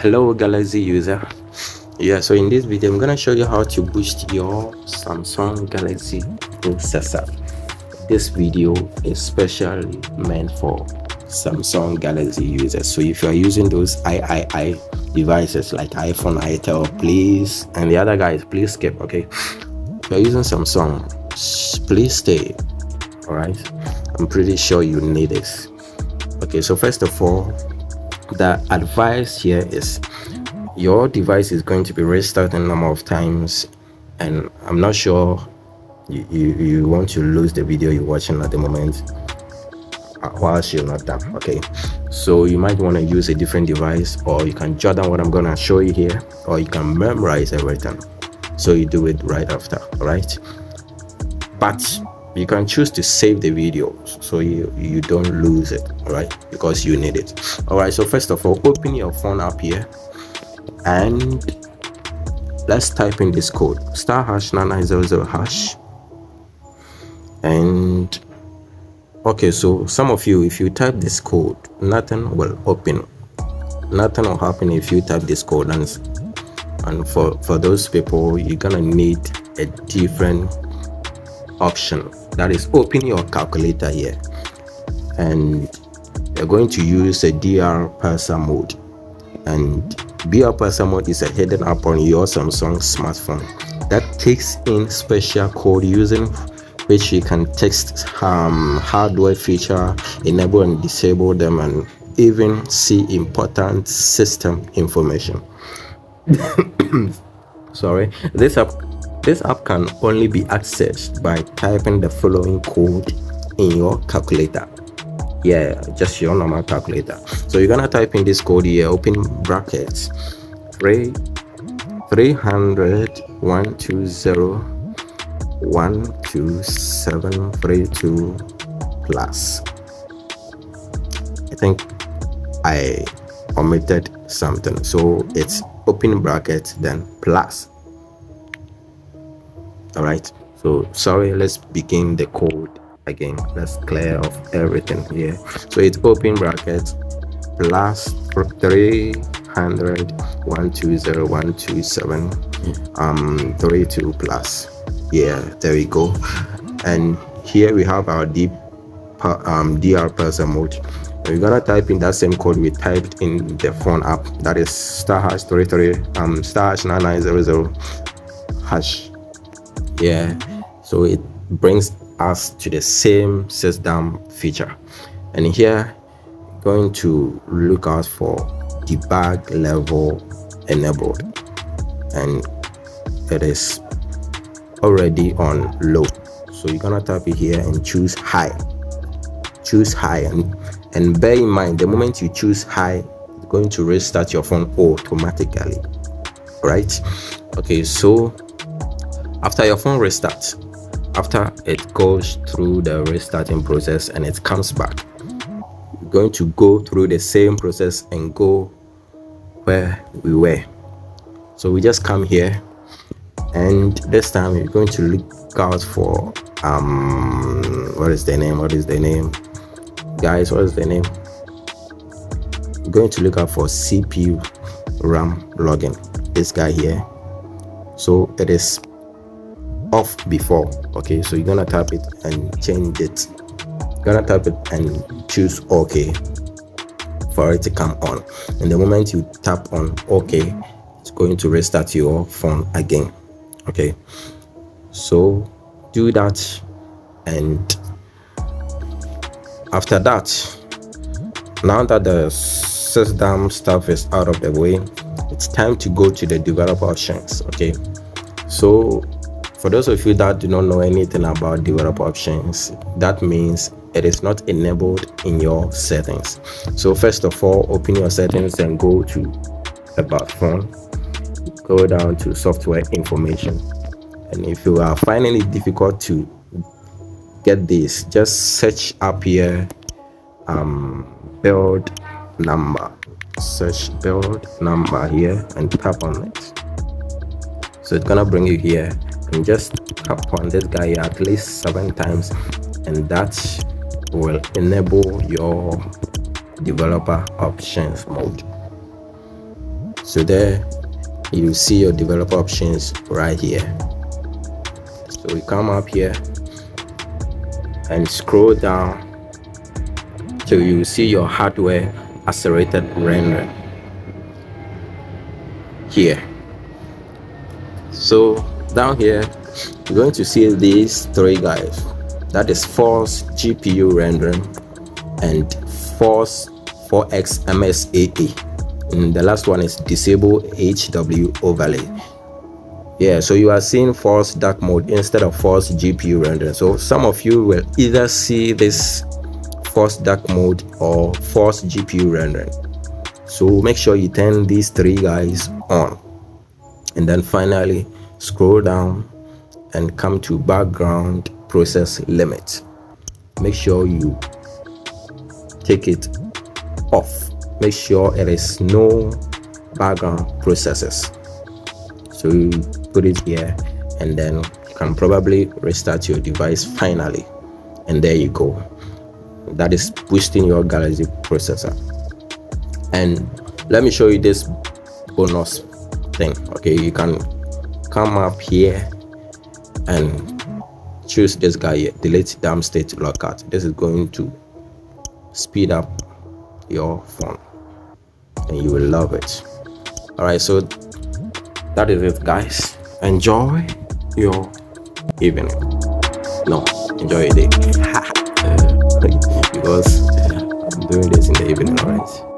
Hello Galaxy user. So in this video I'm gonna show you how to boost your Samsung Galaxy processor. This video is specially meant for Samsung Galaxy users. So if you are using those III devices like iPhone, itel, please, and the other guys, please skip. Okay, if you're using Samsung, please stay. All right, I'm pretty sure you need this. Okay, so first of all, the advice here is your device is going to be restarted a number of times, and I'm not sure you want to lose the video you're watching at the moment whilst you're not done. Okay, so you might want to use a different device, or you can jot down what I'm gonna show you here, or you can memorize everything, so you do it right after. All right, but you can choose to save the video so you don't lose it, all right, because you need it. All right, so first of all, open your phone up here and let's type in this code *#9900#. And okay, so some of you, if you type this code, nothing will open, nothing will happen if you type this code. And for those people, you're gonna need a different option, that is open your calculator here, and you're going to use a DR parser mode. And DR parser mode is a hidden app on your Samsung smartphone that takes in special code using which you can text hardware feature, enable and disable them, and even see important system information. Sorry, this app can only be accessed by typing the following code in your calculator. Just your normal calculator. So you're gonna type in this code here, open brackets 300 120 plus. I think I omitted something, so it's open bracket then plus. All right, so sorry, let's begin the code again. Let's clear off everything here. So it's open bracket plus 300 120 plus. There we go. And here we have our DR parser mode. We're gonna type in that same code we typed in the phone app, that is *#33 *#9900#. So it brings us to the same system feature, and here going to look out for debug level enabled, and it is already on low. So you're gonna tap it here and choose high, and bear in mind, the moment you choose high, it's going to restart your phone automatically. Right? Okay, so after your phone restarts, after it goes through the restarting process and it comes back, you're going to go through the same process and go where we were. So we just come here, and this time you're going to look out for what is the name, guys? What is the name? We're going to look out for CPU RAM login, this guy here. So it is off before. Okay, so you're gonna tap it and change it. You're gonna tap it and choose OK for it to come on, and the moment you tap on OK, it's going to restart your phone again. Okay, so do that, and after that, now that the system stuff is out of the way, it's time to go to the developer options. Okay, so for those of you that do not know anything about developer options, that means it is not enabled in your settings. So first of all, open your settings and go to about phone, go down to software information, and if you are finding it difficult to get this, just search up here build number, search build number here and tap on it. So it's gonna bring you here, and just tap on this guy here at least 7 times, and that will enable your developer options mode. So there you see your developer options right here. So we come up here and scroll down till you see your hardware accelerated rendering here. So down here you're going to see these three guys, that is force GPU rendering and force 4x MSAA, and the last one is disable HW overlay. Yeah, so you are seeing force dark mode instead of force GPU rendering. So some of you will either see this force dark mode or force GPU rendering. So make sure you turn these three guys on, and then finally scroll down and come to background process limit. Make sure you take it off. Make sure it is no background processes. So you put it here, and then you can probably restart your device finally, and there you go. That is boosting your Galaxy processor. And let me show you this bonus thing. Okay, you can come up here and choose this guy here, delete damn state lockout. This is going to speed up your phone and you will love it. All right, so that is it, guys. Enjoy your evening. No, enjoy your day. Because I'm doing this in the evening. All right.